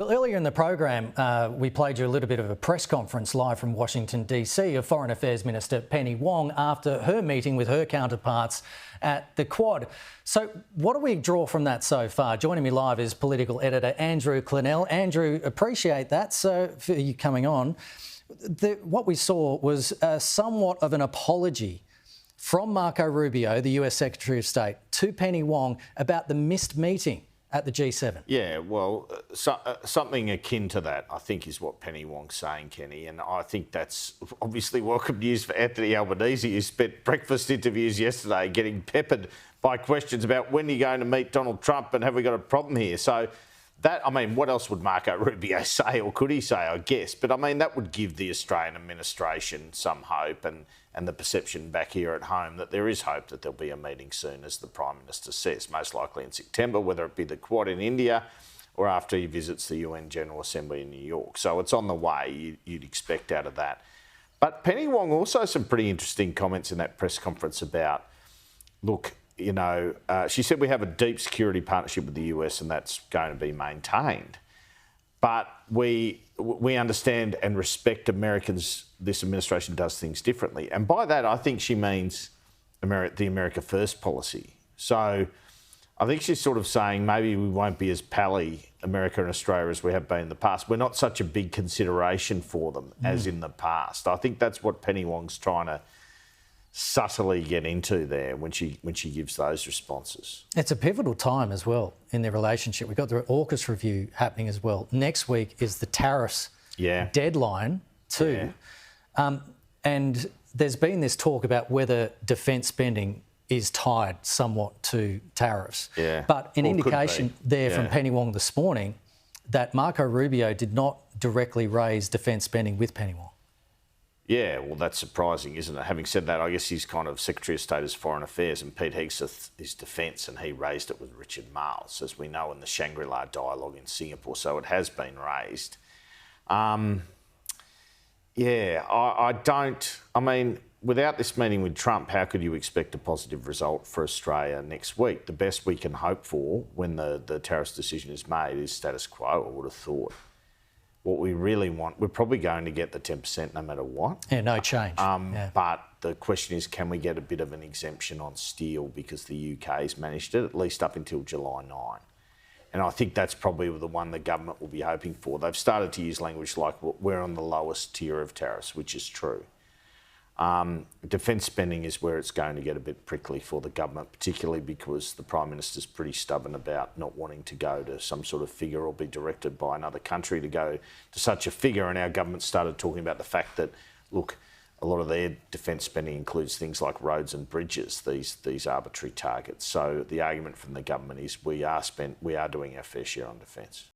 Well, earlier in the program, we played you a little bit of a press conference live from Washington, D.C. of Foreign Affairs Minister Penny Wong after her meeting with her counterparts at the Quad. So what do we draw from that so far? Joining me live is Political Editor Andrew Clennell. Andrew, appreciate that, so for you coming on. What we saw was somewhat of an apology from Marco Rubio, the US Secretary of State, to Penny Wong about the missed meeting at the G7. Yeah, well, something akin to that, I think, is what Penny Wong's saying, Kenny, and I think that's obviously welcome news for Anthony Albanese, who spent breakfast interviews yesterday getting peppered by questions about when you're going to meet Donald Trump and have we got a problem here. So that, I mean, what else would Marco Rubio say, or could he say, I guess? But, I mean, that would give the Australian administration some hope and the perception back here at home that there is hope that there'll be a meeting soon, as the Prime Minister says, most likely in September, whether it be the Quad in India or after he visits the UN General Assembly in New York. So it's on the way, you'd expect out of that. But Penny Wong also some pretty interesting comments in that press conference about, look, you know, she said we have a deep security partnership with the US and that's going to be maintained. But we understand and respect Americans. This administration does things differently. And by that, I think she means the America First policy. So I think she's sort of saying maybe we won't be as pally, America and Australia, as we have been in the past. We're not such a big consideration for them as in the past. I think that's what Penny Wong's trying to subtly get into there when she gives those responses. It's a pivotal time as well in their relationship. We've got the AUKUS review happening as well. Next week is the tariffs deadline too. Yeah. And there's been this talk about whether defence spending is tied somewhat to tariffs. Yeah. But an indication there from Penny Wong this morning that Marco Rubio did not directly raise defence spending with Penny Wong. Yeah, well, that's surprising, isn't it? Having said that, I guess he's kind of Secretary of State as Foreign Affairs, and Pete Hegseth is Defence, and he raised it with Richard Marles, as we know, in the Shangri-La dialogue in Singapore. So it has been raised. I mean, without this meeting with Trump, how could you expect a positive result for Australia next week? The best we can hope for when the tariffs decision is made is status quo, I would have thought. What we really want, we're probably going to get the 10% no matter what. Yeah, no change. But the question is, can we get a bit of an exemption on steel because the UK's managed it, at least up until July 9. And I think that's probably the one the government will be hoping for. They've started to use language like we're on the lowest tier of tariffs, which is true. Defence spending is where it's going to get a bit prickly for the government, particularly because the Prime Minister's pretty stubborn about not wanting to go to some sort of figure or be directed by another country to go to such a figure. And our government started talking about the fact that, look, a lot of their defence spending includes things like roads and bridges, these arbitrary targets. So the argument from the government is we are doing our fair share on defence.